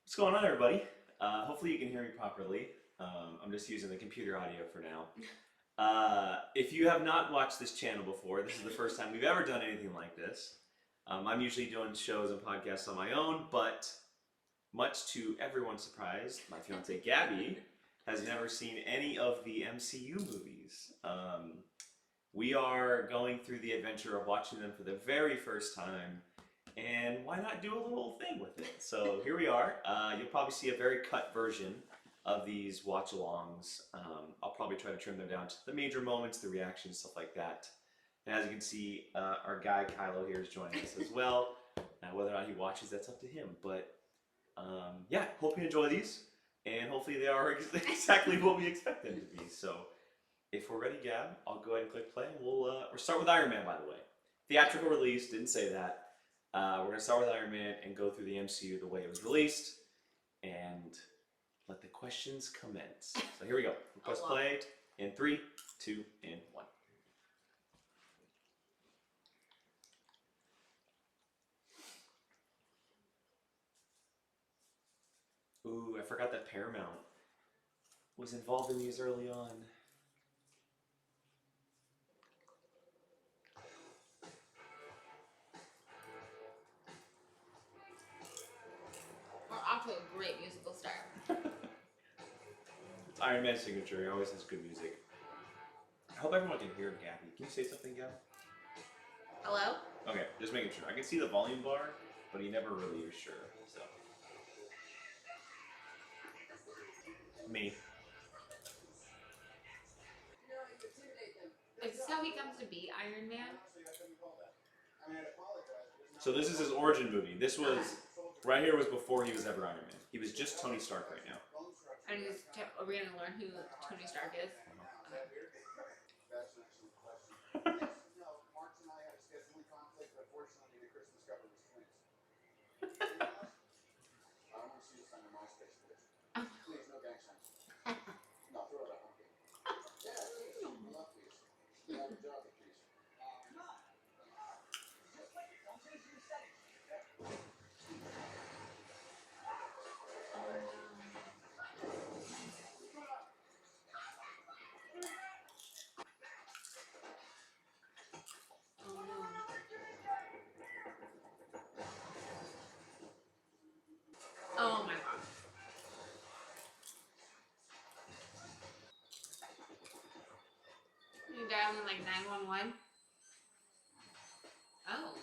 What's going on, everybody? Hopefully you can hear me properly. I'm just using the computer audio for now. If you have not watched this channel before, this is the first time we've ever done anything like this. I'm usually doing shows and podcasts on my own, but much to everyone's surprise, my fiancée Gabby has never seen any of the MCU movies. We are going through the adventure of watching them for the very first time. And why not do a little thing with it? So here we are. You'll probably see a very cut version of these watch-alongs. I'll probably try to trim them down to the major moments, the reactions, stuff like that. And as you can see, our guy Kylo here is joining us as well. Whether or not he watches, that's up to him. But yeah, hope you enjoy these. And hopefully they are exactly what we expect them to be. So if we're ready, Gab, I'll go ahead and click play. We'll start with Iron Man, by the way. Theatrical release, didn't say that. We're going to start with Iron Man and go through the MCU the way it was released and let the questions commence. So here we go. Press play in 3, 2, and 1. Ooh, I forgot that Paramount was involved in these early on. Off to a great musical start. It's Iron Man's signature. He always has good music. I hope everyone can hear Gabby. Can you say something, Gab? Hello? Okay, just making sure. I can see the volume bar, but he never really is sure. So, me. Is this how he comes to be Iron Man? So this is his origin movie. This was, right here was before he was ever Iron Man. He was just Tony Stark right now. And are we going to learn who Tony Stark is? Oh my god. You dialing like 911? Oh.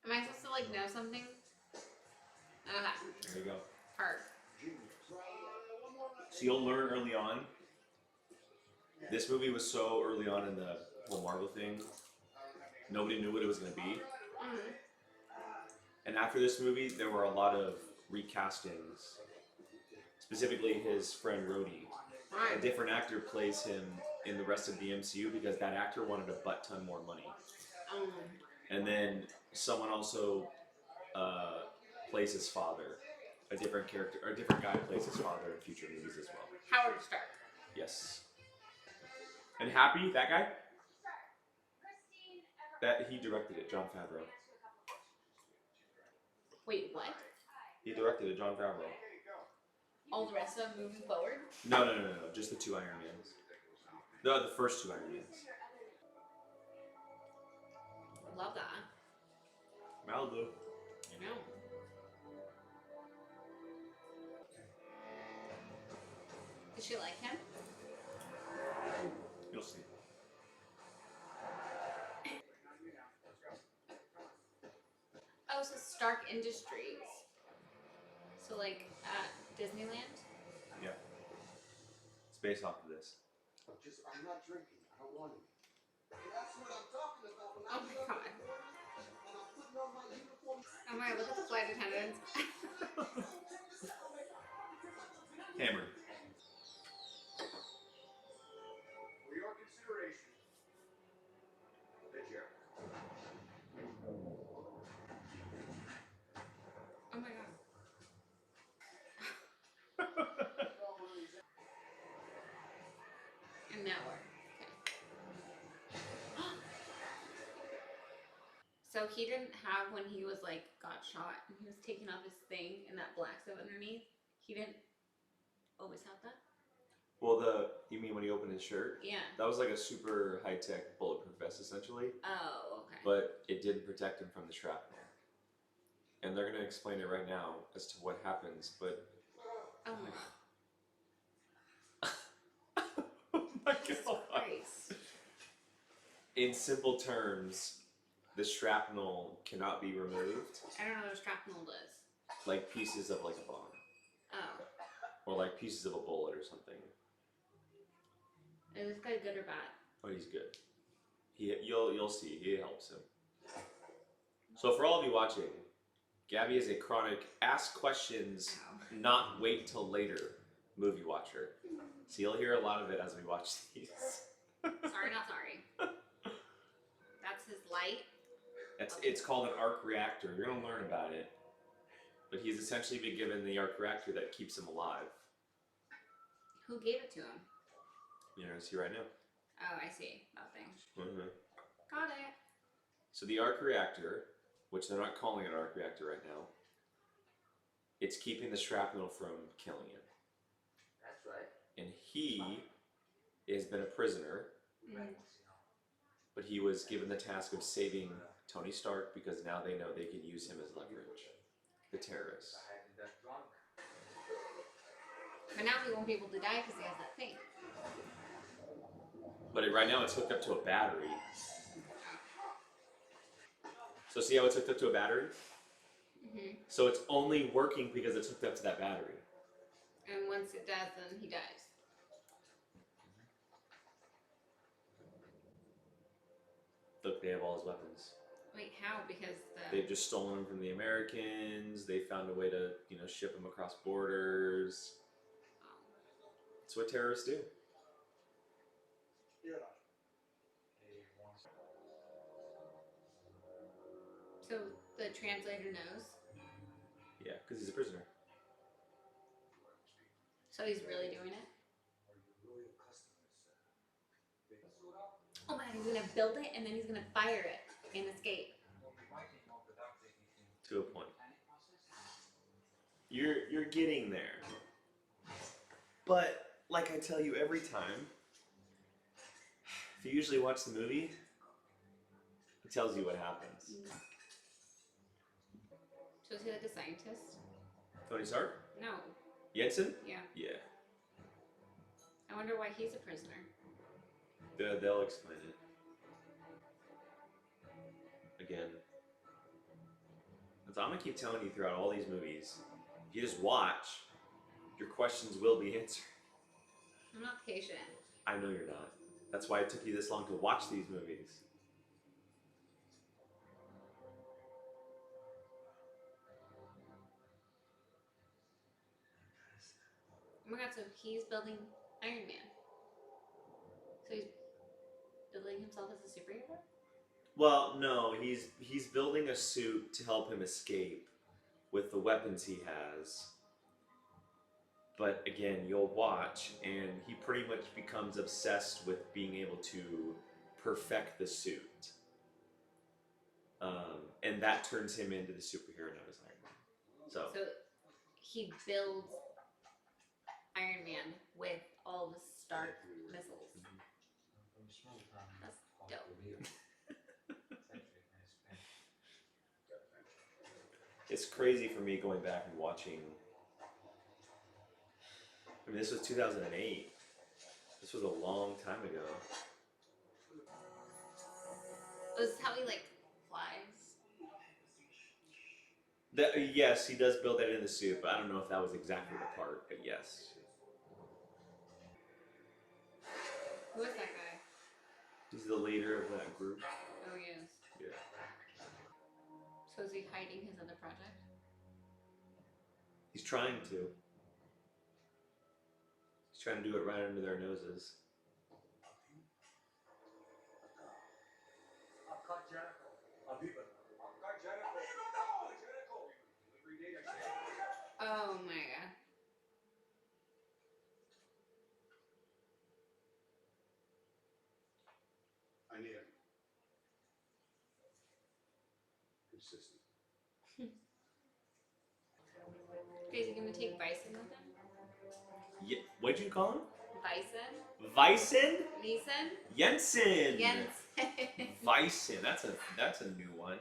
Am I supposed to like know something? Okay. There you go. Hard. So you'll learn early on. This movie was so early on in the whole Marvel thing. Nobody knew what it was going to be. Mm-hmm. And after this movie, there were a lot of recastings. Specifically, his friend Rhodey. Right. A different actor plays him in the rest of the MCU because that actor wanted a butt ton more money. And then someone also plays his father. A different character, or a different guy plays his father in future movies as well. Howard Stark. Yes. And Happy, that guy? That he directed it, Jon Favreau. Wait, what? He directed it, Jon Favreau. All the rest of them moving forward? No. Just the 2 Iron Mans. The first 2 Iron Mans. Love that. Malibu. I know. Did she like him? You'll see. Oh, so Stark Industries. So like at Disneyland? Yeah. It's based off of this. I'm not drinking. I don't want to. That's what I'm talking about. Oh my god. Oh my god, look at the flight attendants. Hammered. For your consideration, the chair. Oh my god. And now we're okay. So he didn't have when he was like got shot and he was taking off his thing and that black stuff underneath. He didn't always have that. Well, you mean when he opened his shirt? Yeah. That was like a super high-tech bulletproof vest, essentially. Oh, okay. But it didn't protect him from the shrapnel. And they're gonna explain it right now as to what happens, but... Oh my Oh my Jesus God. Christ. In simple terms, the shrapnel cannot be removed. I don't know what a shrapnel does. Like pieces of like a bomb. Oh. Or like pieces of a bullet or something. Is this guy good or bad? Oh, he's good. You'll see. He helps him. So for all of you watching, Gabby is a chronic ask questions, not wait till later movie watcher. So you'll hear a lot of it as we watch these. Sorry, not sorry. That's his light. It's called an arc reactor. You're gonna learn about it. But he's essentially been given the arc reactor that keeps him alive. Who gave it to him? You're gonna see right now. Oh, I see. That thing. Mm-hmm. Got it. So the arc reactor, which they're not calling an arc reactor right now, it's keeping the shrapnel from killing him. That's right. And he has been a prisoner, but he was given the task of saving Tony Stark because now they know they can use him as leverage. The terrorists. But now he won't be able to die because he has that thing. But right now it's hooked up to a battery. So see how it's hooked up to a battery? Mm-hmm. So it's only working because it's hooked up to that battery. And once it does, then he dies. Look, they have all his weapons. Wait, how? Because They've just stolen them from the Americans. They found a way to, ship them across borders. That's what terrorists do. So the translator knows. Yeah, because he's a prisoner. So he's really doing it. Oh my God, he's gonna build it and then he's gonna fire it and escape. To a point. You're getting there. But like I tell you every time, if you usually watch the movie, it tells you what happens. So is he like a scientist? Tony Stark? No. Jensen? Yeah. Yeah. I wonder why he's a prisoner. They'll explain it. Again. So I'm gonna keep telling you throughout all these movies, if you just watch, your questions will be answered. I'm not patient. I know you're not. That's why it took you this long to watch these movies. Oh my God, so he's building Iron Man. So he's building himself as a superhero? Well, no, he's building a suit to help him escape with the weapons he has. But again, you'll watch, and he pretty much becomes obsessed with being able to perfect the suit. And that turns him into the superhero known as Iron Man. So he builds Iron Man with all the Stark missiles. That's dope. It's crazy for me going back and watching. I mean, this was 2008. This was a long time ago. This is how he like flies. Yes, he does build that in the suit, but I don't know if that was exactly the part. But yes. Who is that guy? He's the leader of that group. Oh, he is. Yeah. So is he hiding his other project? He's trying to. He's trying to do it right under their noses. Oh my God. I need him. consistent. Okay, is he gonna take Bison with him? Yeah, what'd you call him? Bison? Bison? Neeson? Jensen. Jensen. Bison. That's a new one.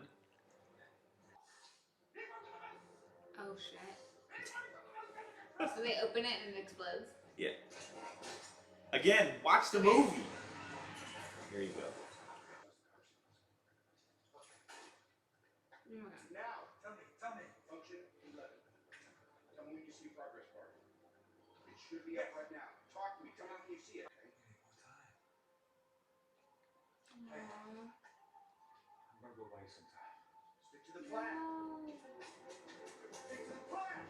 Oh shit. So they open it and it explodes? Yeah. Again, watch the movie. Here you go. Oh my god. Now, tell me. Function 11. Tell me when you see progress bar. It should be up right now. Talk to me. Tell me when you see it. Okay? Hey, Aww. I'm gonna go away sometime. Stick to the plan. No. Stick to the plan.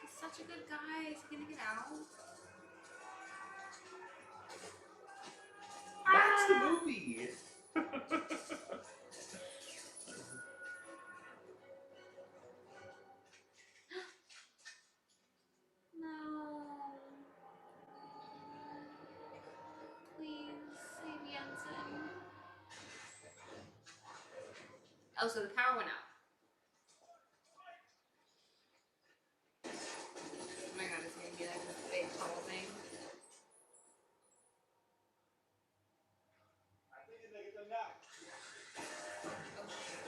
He's such a good guy. Is he gonna get out? Watch the movie. No. Please save Jensen. Oh, so the power went out. Oh my god, it's gonna be like this big tall thing. I think they get them now. Oh shit.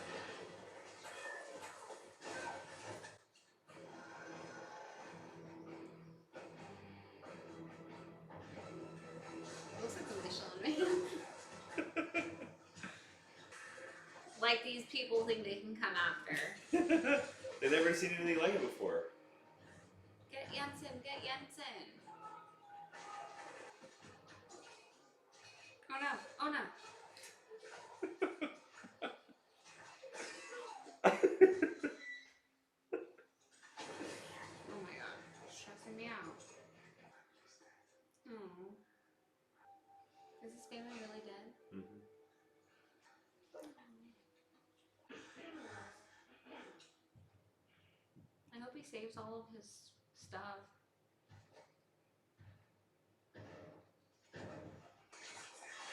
Looks like a Michelin Man. Like these people think they can come after. They've never seen anything like it before. Get Jensen, get Jensen. Oh no, oh no. Oh my god, it's stressing me out. Oh. Is his family really dead? Mm-hmm. I hope he saves all of his stuff.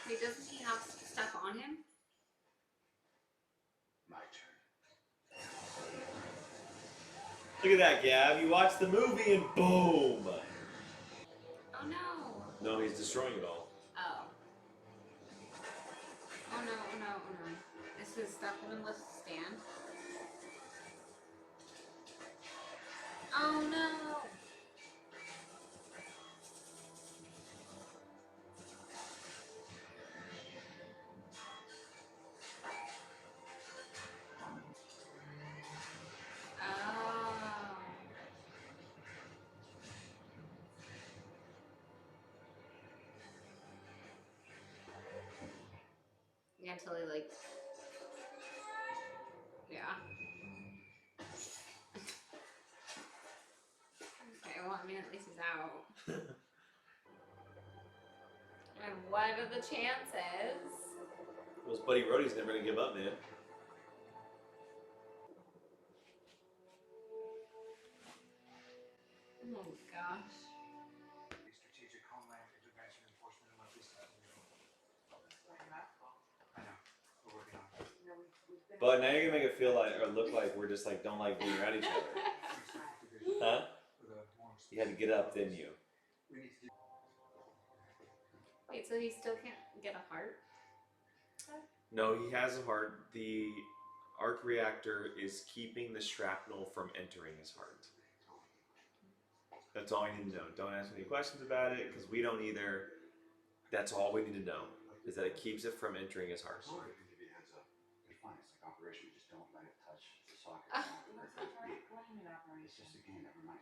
Wait, doesn't he have stuff on him? My turn. Look at that, Gab. You watch the movie and boom. Oh no. No, he's destroying it all. Oh. Oh no, oh no, oh no. Is his stuff gonna withstand? Oh no! Oh. Yeah, until he like, yeah. Okay, well, I mean, at least he's out. And what are the chances? Those Buddy Roadie's never gonna give up, man. Oh gosh. Strategic homeland advanced reinforcement and logistics. I know. We're working on it. But now you're gonna make it feel like or look like we're just like don't like being around each other. Huh? You had to get up, didn't you? Wait, so he still can't get a heart? No, he has a heart. The arc reactor is keeping the shrapnel from entering his heart. That's all you need to know. Don't ask any questions about it because we don't either. That's all we need to know is that it keeps it from entering his heart. Sorry, I can give you a heads up. You're fine. It's like operation. Just don't let it touch the socket. It's just a game. Never mind.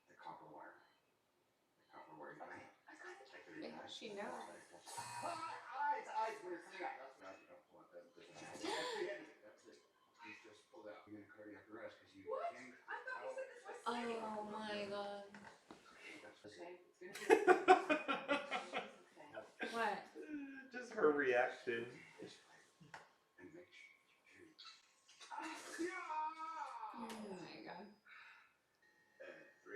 The copper wire. The copper wire. She knows. Eyes. When it's coming out. That's right. You don't want that. That's it. You just pull it out. You're gonna cardiac arrest because you. What? Oh my god. What? Just her reaction. And make sure. Oh my god. And 3,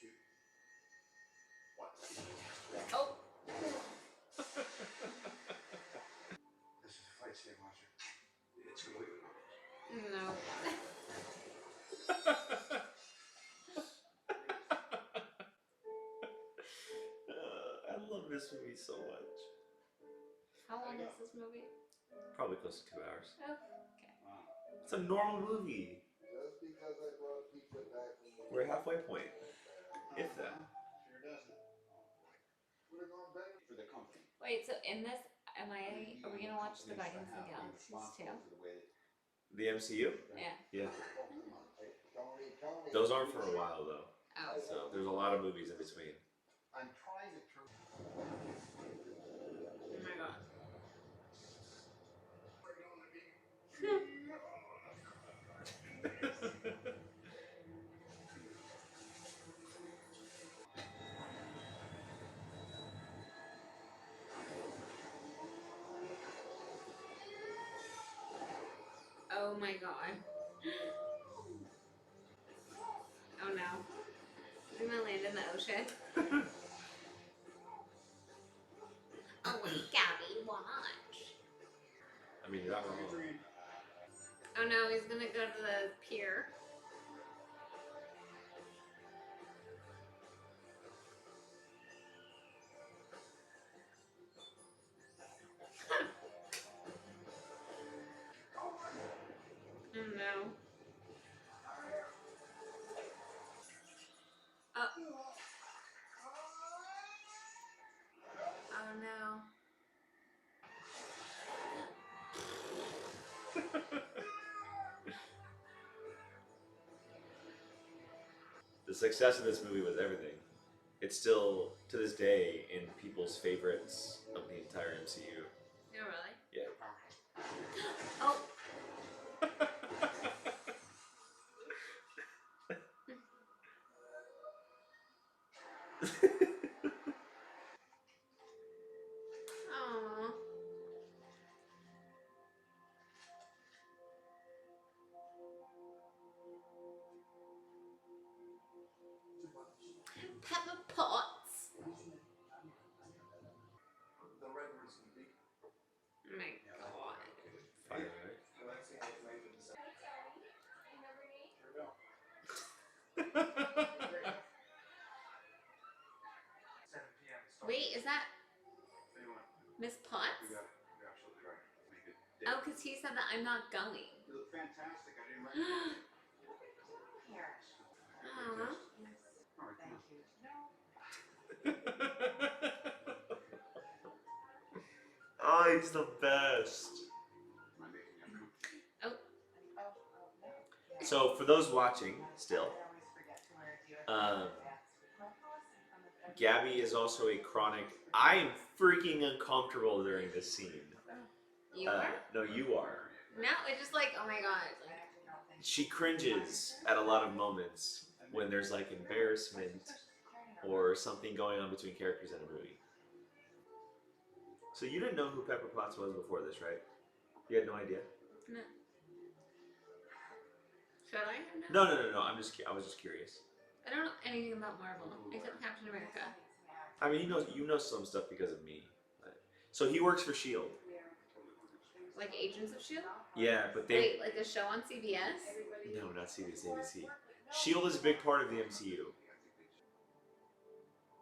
2, 1. this movie so much. How long is this movie? Probably close to 2 hours. Oh, okay. It's a normal movie. Just because I brought pizza back from the We're halfway point, if that. Sure doesn't. Would have gone better for the company. Wait, so in this, are we gonna watch the Guardians of the Galaxies too? The MCU? Yeah. Yeah. Tony. Those aren't for a while though. Oh. So there's a lot of movies in between. I'm trying to turn. Oh my god. Oh my god. Oh no. Is he gonna land in the ocean? Oh wait, Gabby, watch. I mean, you're not wrong. Oh no, he's gonna go to the pier. Oh no. Oh. Oh no. The success of this movie was everything. It's still, to this day, in people's favorites of the entire MCU. No, really? Yeah. Oh. Aww. Pepper Potts. The redwoods can be. Oh my god. Fire, right? Wait, is that Miss Potts? You're absolutely right. Make it. Oh, because he said that I'm not going. You look fantastic. I didn't recognize you. Aww. All right, come on. Oh, he's the best. Am I making you uncomfortable? Oh. So, for those watching still, Gabby is also a chronic. I am freaking uncomfortable during this scene. You are? No, you are. No, it's just like, oh my god. Like, She cringes at a lot of moments when there's like embarrassment or something going on between characters in a movie. So you didn't know who Pepper Potts was before this, right? You had no idea? no. Should I have No, known? no, no, no. I was just curious. I don't know anything about Marvel except Captain America. I mean, you know some stuff because of me. So he works for Shield. Like Agents of S.H.I.E.L.D.? Yeah, but they Wait, like a show on CBS? no, not CBS, ABC. Shield is a big part of the MCU.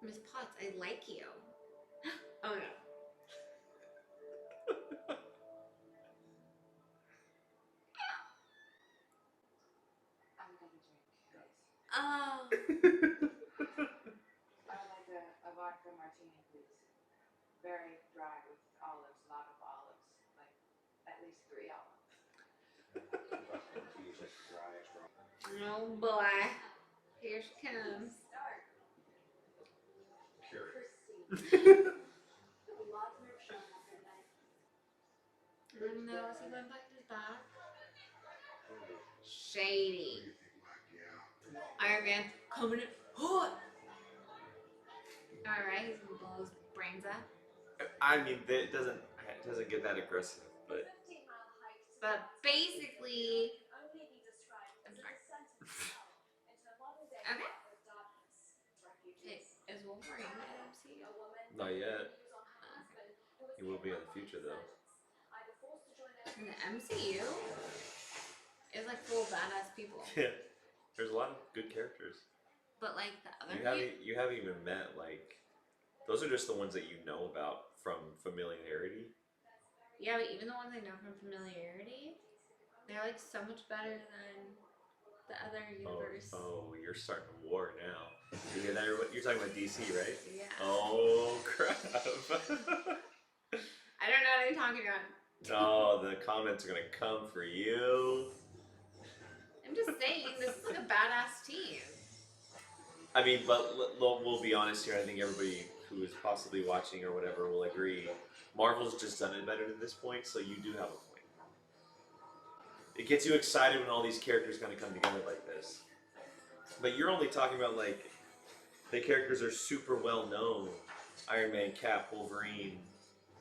Miss Potts, I like you. Oh no. Oh. I would like a vodka martini, please. Very dry with olives, a lot of olives, like at least 3 olives. Oh boy. Here she comes. Oh no, is he going back to his back? Shady. Iron Man coming in hot. Alright, he's gonna blow his brains out. I mean, it doesn't get that aggressive, but basically, okay. Is Wolverine in MCU? not yet. He will be in the future, though. In the MCU is like full of badass people, Yeah, there's a lot of good characters. but like the other You haven't even met like Those are just the ones that you know about from familiarity. Yeah, but even the ones I know from familiarity, they're like so much better than the other universe. Oh, you're starting a war now. You hear that? You're talking about DC, right? Yeah. Oh crap! I don't know what you're talking about. Oh, the comments are gonna come for you. I'm just saying, this is like a badass team. I mean, but we'll be honest here. I think everybody who is possibly watching or whatever will agree. Marvel's just done it better to this point, so you do have a point. It gets you excited when all these characters kind of come together like this. But you're only talking about like the characters are super well known. Iron Man, Cap, Wolverine.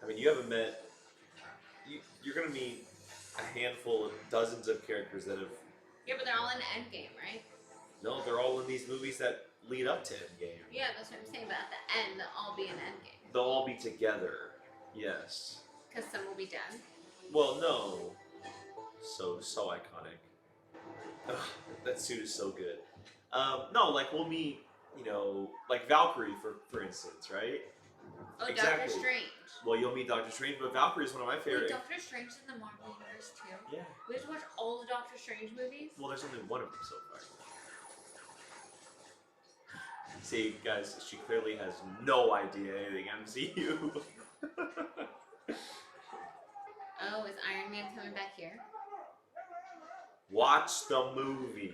I mean, you haven't met. You're gonna meet a handful of dozens of characters that have. Yeah, but they're all in Endgame, right? No, they're all in these movies that lead up to Endgame. Yeah, that's what I'm saying. But at the end, they'll all be in Endgame. They'll all be together. Yes. Because some will be dead. Well, no. So iconic. Ugh, that suit is so good. No, like we'll meet, like Valkyrie for instance, right? Oh, Exactly. Doctor Strange. Well, you'll meet Doctor Strange, but Valkyrie is one of my Wait, favorite. Doctor Strange is in the Marvel universe too. Yeah. We have to watch all the Doctor Strange movies. Well, there's only one of them so far. See, guys, she clearly has no idea anything MCU. Oh, is Iron Man coming back here? Watch the movie.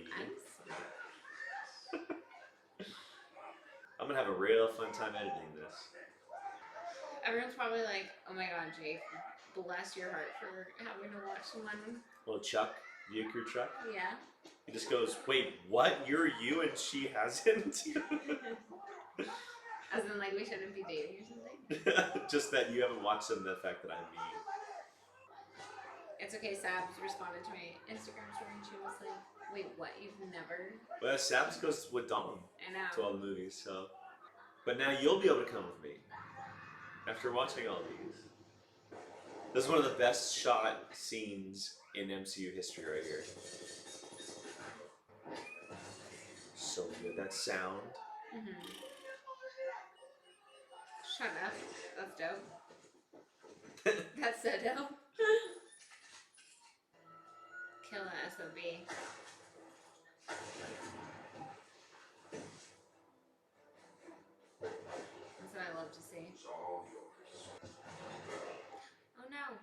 I'm gonna have a real fun time editing this. Everyone's probably like, "Oh my God, Jake, bless your heart for having to watch someone." Well, Chuck, Yuku Chuck, Yeah. he just goes, "Wait, what? You're you and she hasn't?" As in, like, we shouldn't be dating or something. Just that you haven't watched them. The fact that I'm me. It's okay. Sabs responded to my Instagram story and she was like, "Wait, what? You've never?" Well, Sabs goes with Dom I know. to all the movies, so. But now you'll be able to come with me after watching all these. This is one of the best shot scenes in MCU history right here. So good. That sound. Mm-hmm. Shut up. That's dope. That's so dope. Kill a SOB. That's what I love to see. It's all yours. Oh no.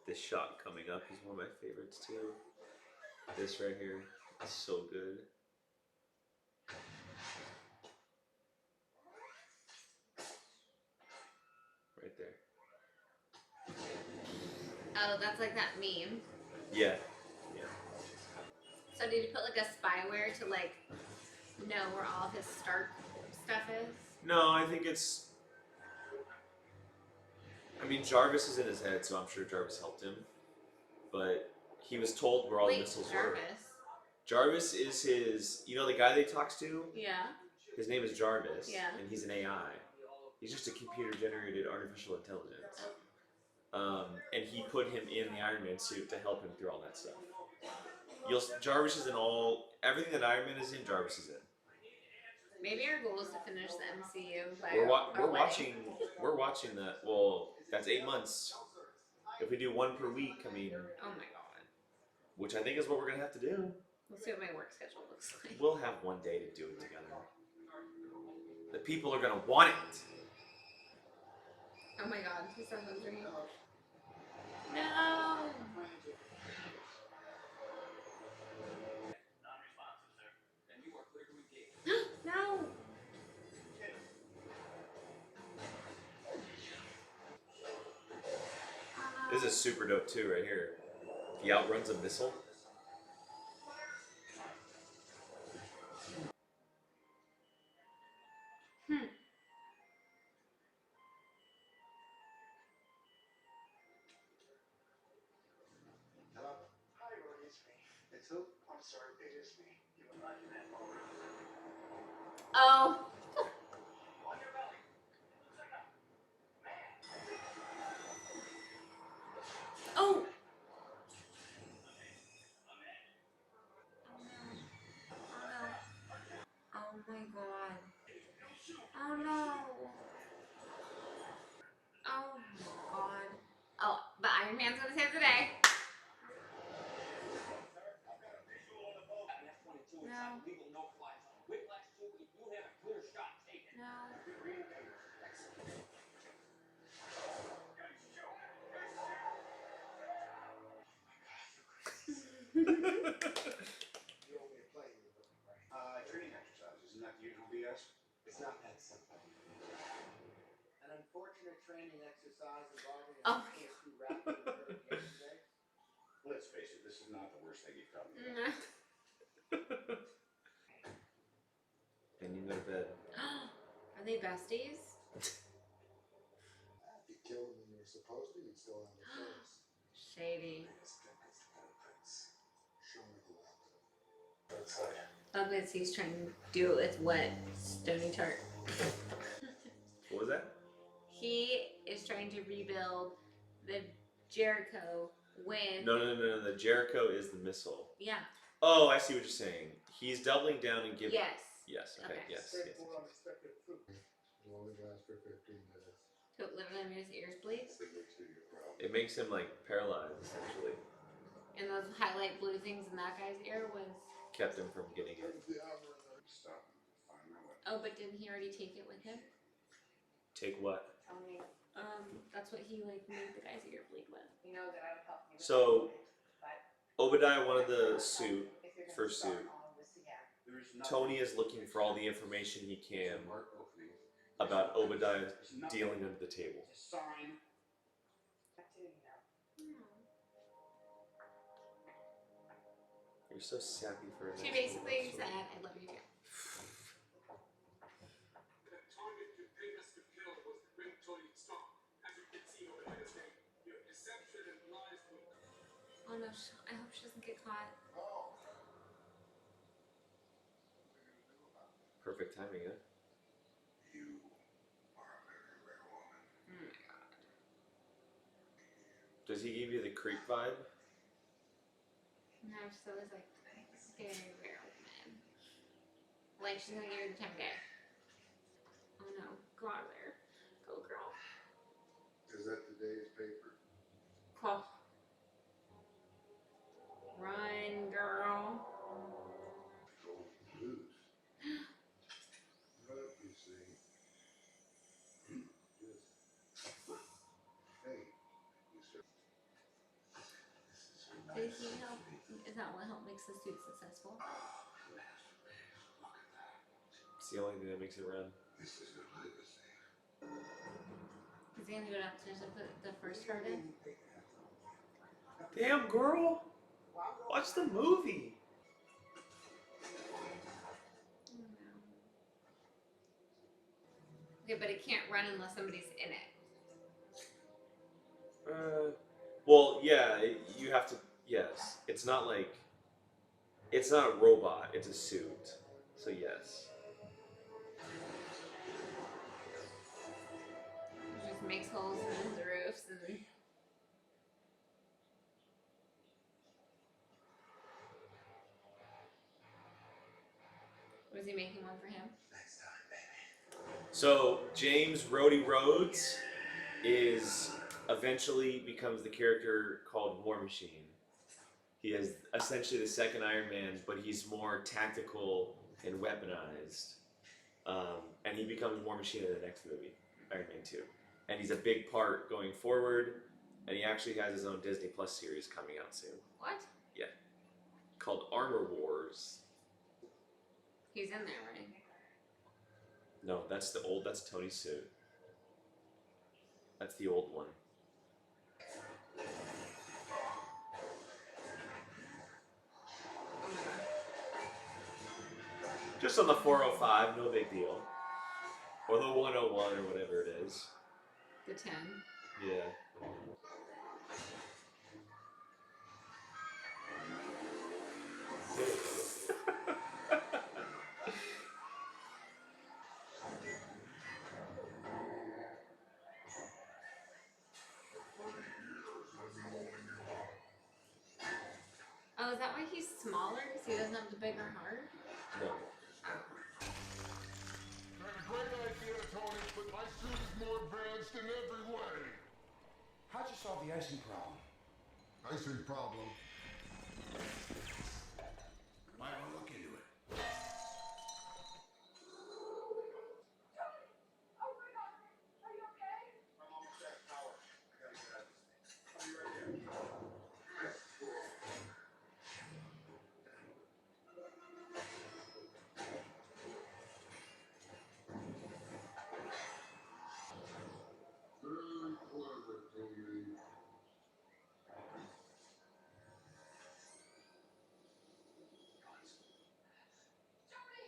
This shot coming up is one of my favorites too. This right here is so good. Right there. Oh, that's like that meme. Yeah. Yeah. So did you put like a spyware to like know where all of his Stark stuff is? No, I think it's. I mean, Jarvis is in his head, so I'm sure Jarvis helped him. But he was told where all the missiles were. Jarvis is his. You know the guy that he talks to? Yeah. His name is Jarvis. Yeah. And he's an AI. He's just a computer-generated artificial intelligence. And he put him in the Iron Man suit to help him through all that stuff. Jarvis is in everything that Iron Man is in. Jarvis is in. Maybe our goal is to finish the MCU by We're watching that. Well, that's 8 months. If we do one per week, I mean. Oh my God. Which I think is what we're gonna have to do. Let's see what my work schedule looks like. We'll have one day to do it together. The people are gonna want it. Oh my God, he's so hungry. No. No. This is super dope too, right here. He outruns a missile. Hello? Hi, Rory, it's me. It's who? I'm sorry, it is me. You and I can have all Oh. on your belly. Oh. Iron Man's gonna save the day. No. Training exercise, isn't that the usual BS? It's not that simple. An unfortunate training exercise involving Oh. too rapid yesterday. Let's face it, this is not the worst thing you've done. And you go to bed. Are they besties? If you kill him when you were supposed to, you'd still have a face. Shady. Show me the laptop. Oh, because he's trying to do it with what? Stony Tart. What was that? He is trying to rebuild the Jericho with. No. The Jericho is the missile. Yeah. Oh, I see what you're saying. He's doubling down and giving. Yes. Yes. Okay. Okay. Yes. More unexpected food. It'll only last for 15 minutes. So it literally made his ears bleed. That's the to your problem. It makes him like paralyzed essentially. And those highlight blue things in that guy's ear was. Kept him from getting it. Stop and find my way. Oh, but didn't he already take it with him? Take what? Tony, That's what he like made the guy's ear bleed with. you know that I would help you. So, But Obadiah wanted the suit. if you're gonna First start suit. all of this again, There's nothing. Tony is looking for all the information he can Mark opening. about Obadiah There's nothing. dealing under the table. Just sign. I do know. You're so sappy for a She nice basically little said, sword. "I love you too." Oh no! I hope she doesn't get caught. Perfect timing, huh? You are a very rare woman. Oh my god! Does he give you the creep vibe? No, so it's like very rare woman. Like she's gonna give you the time of day. Oh no! Go out of there. Go girl. Is that today's paper? Oh. Run, girl. Go lose. But you see, just hey, you said Did he help? Is that what helped makes the suit successful? It's the only thing that makes it run. this is your legacy. Is he gonna go downstairs and put the first card in? Damn, girl! Watch the movie! Okay, but it can't run unless somebody's in it. Well, yeah, you have to. Yes. It's not like. It's not a robot, it's a suit. So, yes. It just makes holes in the roofs and. Was he making one for him? Next time, baby. So, James Rhodey Rhodes is eventually becomes the character called War Machine. He is essentially the second Iron Man, but he's more tactical and weaponized. And he becomes War Machine in the next movie, Iron Man 2. And he's a big part going forward, and he actually has his own Disney Plus series coming out soon. What? Called Armor Wars. He's in there, right? No, that's Tony's suit. That's the old one. Just on the 405, no big deal. Or the 101 or whatever it is. The 10. Yeah. Oh, is that why he's smaller? Because he doesn't have the bigger heart? No. Great idea, Tony, but my suit is more advanced in every way. How'd you solve the icing problem? Icing problem. Might want to look into it. Oh my God! Are you okay? I'm almost out of power. I gotta get out of this thing. I'll be right there. Very clever, Tony.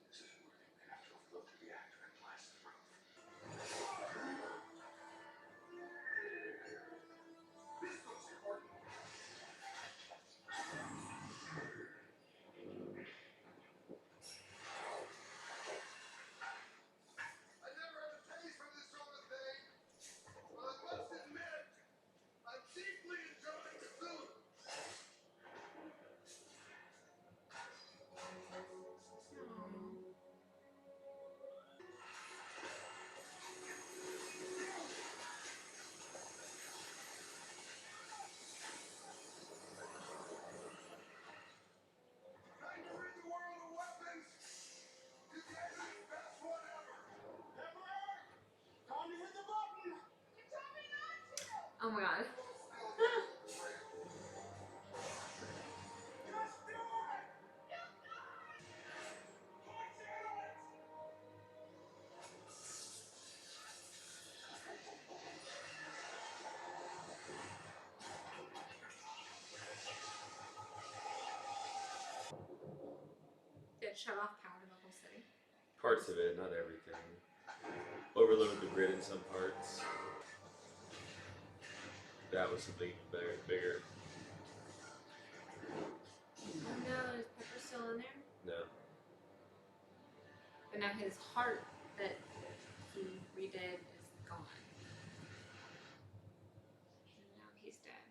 This isn't working. We're gonna have to overload the reactor and blast the roof. This looks important. I never had a taste for this sort of thing, but I must admit, I'm deeply enjoying the food. Time to rid the world of weapons. You gave me the best one ever. Emperor, time to hit the button. You told me not to! Oh my god. Just do it! Did it shut off power to the whole city? Parts of it, not everything. Overloaded the grid in some parts. That was something bigger. Oh no, is Pepper still in there? No. But now his heart that he redid is gone. And now he's dead.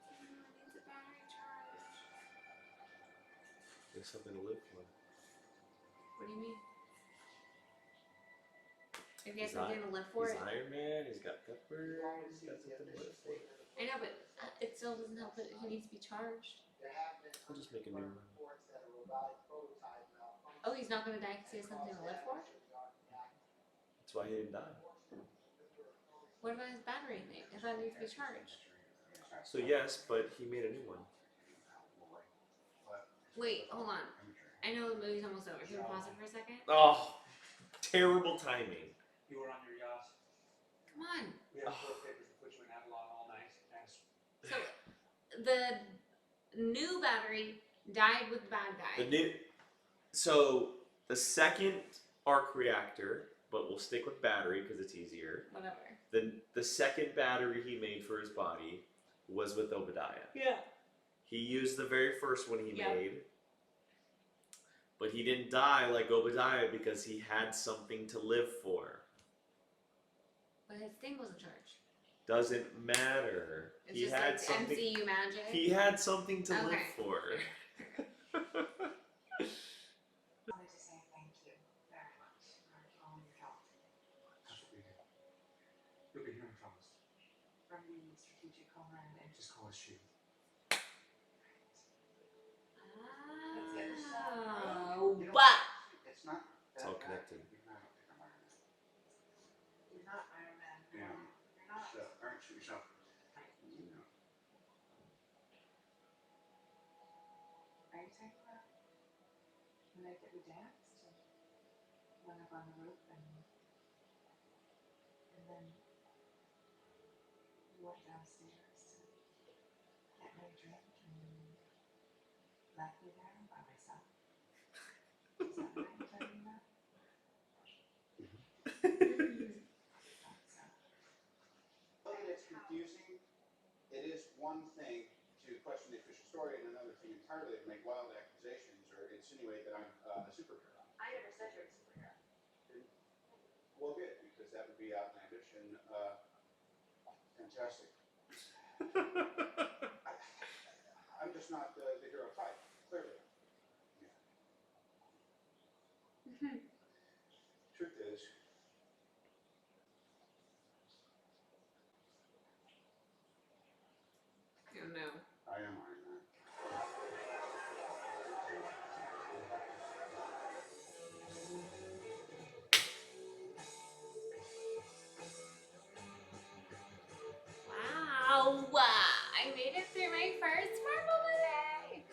Oh, needs a battery charge. There's something to live for. What do you mean? If he has He's something to live for, He's Iron Man, he's got Pepper, he's got something to live for. I know, but it still doesn't help that he needs to be charged. I'll just make a new one. Oh, he's not gonna die because he has something to live for? That's why he didn't die. What about his battery thing? I thought it needs to be charged. So yes, but he made a new one. Wait, hold on. I know the movie's almost over. Can we pause it for a second? Oh, terrible timing. You were on your yacht. Come on. We have court papers to put you in Avalon all night. So, the new battery died with the bad guy. So the second arc reactor, but we'll stick with battery because it's easier. Whatever. The second battery he made for his body was with Obadiah. Yeah. He used the very first one he Yep. made, but he didn't die like Obadiah because he had something to live for. But his thing wasn't charged. Doesn't matter. It's He just had like something. MCU magic. He had something to live Okay. for. I wanted to say thank you very much for all your help. That's what we do. You'll be hearing from us. From the Strategic Homeland and Just call us Shield. Oh, but It's not. It's all connected. You're not Iron Man. You're not Iron Man. Yeah. You're not. So, aren't you yourself? You know. Are you talking about the night that we danced and went up on the roof and then we went downstairs to get my drink and left me there by myself? Is that what you're talking about? Well, it's confusing. It is one thing to question the official story, and another thing entirely to make wild accusations or insinuate that I'm a superhero. I never said you're a superhero. Well, good, because that would be outlandish and fantastic. I'm just not the hero type, clearly. Truth is, no. I am Iron Man. Wow! I made it through my first Marvel movie!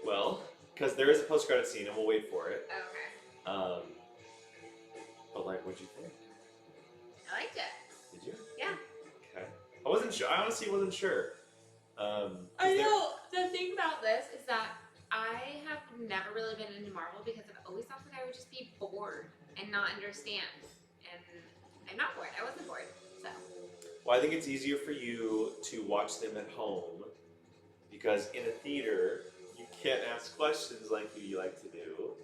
Well, because there is a post-credit scene, and we'll wait for it. Okay. But like, what'd you think? I liked it. Did you? Yeah. Okay. I wasn't sure. I honestly wasn't sure. 'Cause I there- know. The thing about this is that I have never really been into Marvel because I've always thought that I would just be bored and not understand. And I'm not bored. I wasn't bored. So. Well, I think it's easier for you to watch them at home because in a theater you can't ask questions like you like to do.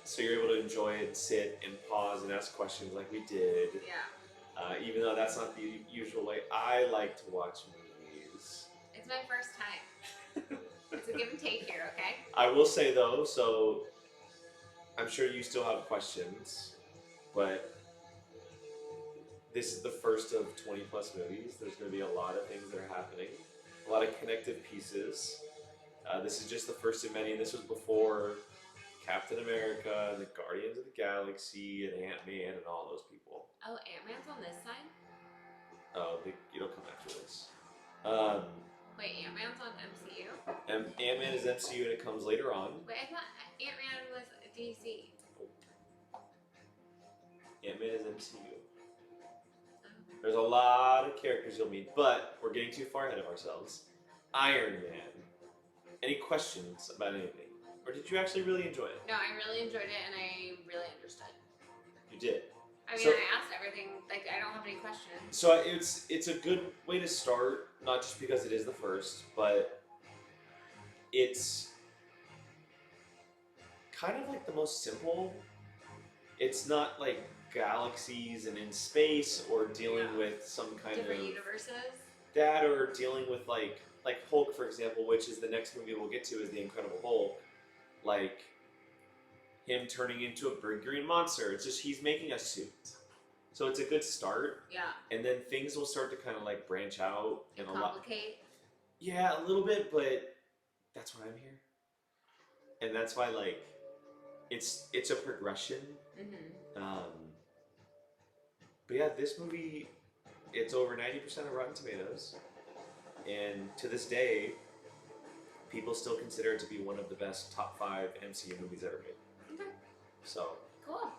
So you're able to enjoy it, sit and pause and ask questions like we did. Yeah. Even though that's not the usual way I like to watch movies. It's my first time. It's a give and take here, okay? I will say though, so I'm sure you still have questions, but this is the first of 20 plus movies. There's going to be a lot of things that are happening, a lot of connective pieces. This is just the first of many, and this was before Captain America, and the Guardians of the Galaxy, and Ant-Man, and all those people. Oh, Ant-Man's on this side? Oh, it'll come after this. Wait, Ant-Man's on MCU? Ant-Man is MCU, and it comes later on. Wait, I thought Ant-Man was DC. Ant-Man is MCU. There's a lot of characters you'll meet, but we're getting too far ahead of ourselves. Iron Man. Any questions about anything? Or did you actually really enjoy it? No, I really enjoyed it and I really understood. You did. I mean, So- I asked everything. Like, I don't have any questions. So it's a good way to start, not just because it is the first, but it's kind of like the most simple. It's not like galaxies and in space or dealing Yeah. with some kind Different of universes. that or dealing with like Hulk, for example, which is the next movie we'll get to, is the Incredible Hulk. Like him turning into a big green monster. It's just he's making a suit. So it's a good start, Yeah. and then things will start to kind of like branch out and a lot. Complicate. Yeah, a little bit, but that's why I'm here, and that's why like it's a progression. Mm-hmm. But yeah, this movie, it's over 90% of Rotten Tomatoes, and to this day, people still consider it to be one of the best top 5 MCU movies ever made. Okay. So, Cool.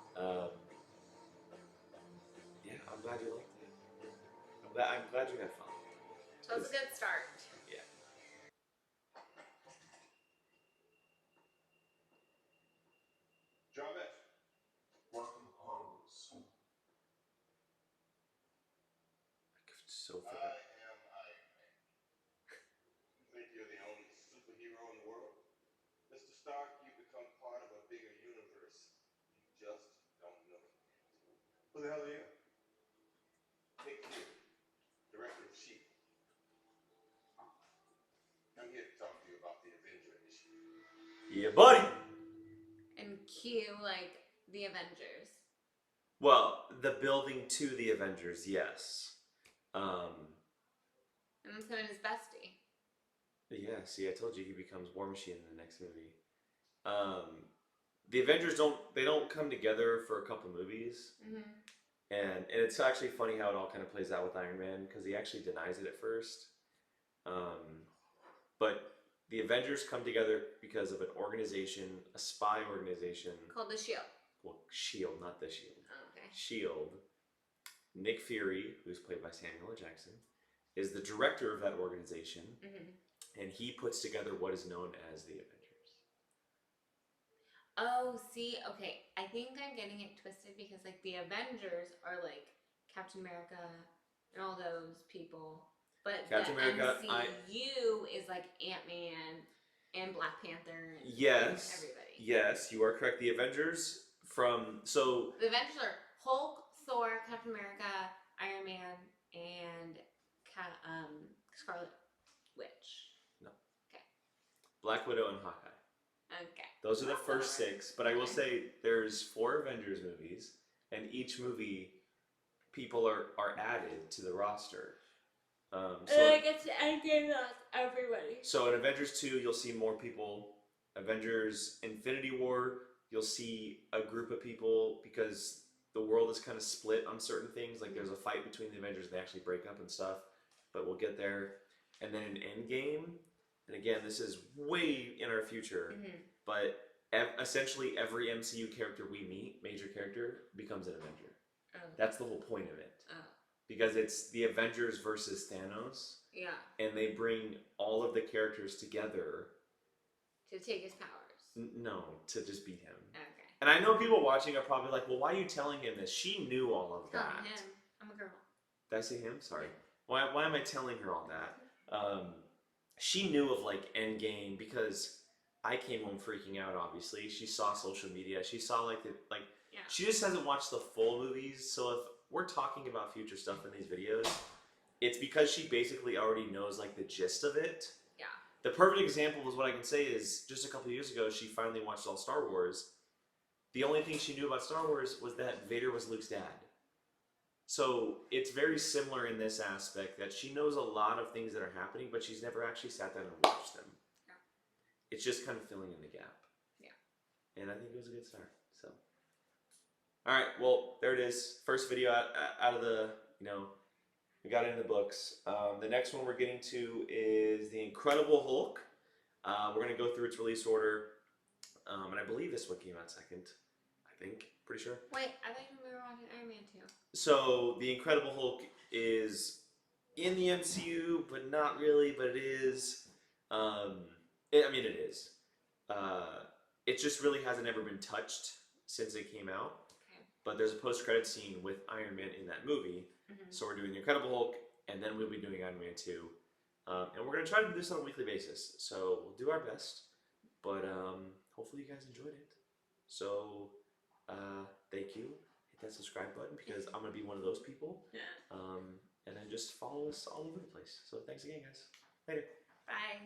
yeah, I'm glad you liked it. I'm glad you had fun. So it's a good start. Yeah. Jarvis, welcome home, son. I could so I forgot. am Iron Man. You think you're the only superhero in the world? Mr. Stark, you've become part of a bigger universe. You just don't know it. Who the hell are you? Nick Fury, director of S.H.I.E.L.D. I'm here to talk to you about the Avenger Initiative. Yeah, buddy. And cue, like, the Avengers. Well, the building to the Avengers, yes. And that's him and his bestie. Yeah, see, I told you he becomes War Machine in the next movie. The Avengers don't come together for a couple movies, Mm-hmm. and it's actually funny how it all kind of plays out with Iron Man because he actually denies it at first. But the Avengers come together because of an organization, a spy organization. Called the Shield. Well, S.H.I.E.L.D., not the S.H.I.E.L.D. Oh, okay. S.H.I.E.L.D. Nick Fury, who's played by Samuel L. Jackson, is the director of that organization, Mm-hmm. and he puts together what is known as the Avengers. Oh, see, okay. I think I'm getting it twisted because, like, the Avengers are, like, Captain America and all those people. But Captain the America, MCU is, like, Ant-Man and Black Panther and Yes. everybody. Yes, you are correct. The Avengers so The Avengers are Hulk, Thor, Captain America, Iron Man, and Scarlet Witch. Black Widow and Hawkeye. Okay. Those are the first Awesome. 6, but I will say there's 4 Avengers movies, and each movie people are added to the roster. And I get to Endgame, that's everybody. So in Avengers 2, you'll see more people. Avengers Infinity War, you'll see a group of people because the world is kind of split on certain things. Like there's a fight between the Avengers, they actually break up and stuff, but we'll get there. And then in Endgame, and again, this is way in our future, but essentially every MCU character we meet, major character, becomes an Avenger. Oh. That's the whole point of it. Oh. Because it's the Avengers versus Thanos. Yeah. And they bring all of the characters together. To take his powers. No, to just beat him. Okay. And I know people watching are probably like, well, why are you telling him this? She knew all of that. Oh, him. I'm a girl. Did I say him? Sorry. Why am I telling her all that? She knew of like Endgame because I came home freaking out, obviously. She saw social media. She saw Yeah. She just hasn't watched the full movies. So if we're talking about future stuff in these videos, it's because she basically already knows like the gist of it. Yeah. The perfect example is what I can say is just a couple of years ago, she finally watched all Star Wars. The only thing she knew about Star Wars was that Vader was Luke's dad. So it's very similar in this aspect that she knows a lot of things that are happening, but she's never actually sat down and watched them. Yeah. It's just kind of filling in the gap. Yeah. And I think it was a good start. So, all right, well, there it is. First video out of the, we got it in the books. The next one we're getting to is The Incredible Hulk. We're going to go through its release order. And I believe this one came out second. I think. Pretty sure. Wait, I think we were watching Iron Man 2. So, The Incredible Hulk is in the MCU, but not really, but it is. It is. It just really hasn't ever been touched since it came out. Okay. But there's a post-credit scene with Iron Man in that movie. So we're doing The Incredible Hulk, and then we'll be doing Iron Man 2. And we're going to try to do this on a weekly basis. So we'll do our best. But hopefully you guys enjoyed it. So thank you. Hit that subscribe button because I'm going to be one of those people. And then just follow us all over the place. So thanks again, guys. Later. Bye.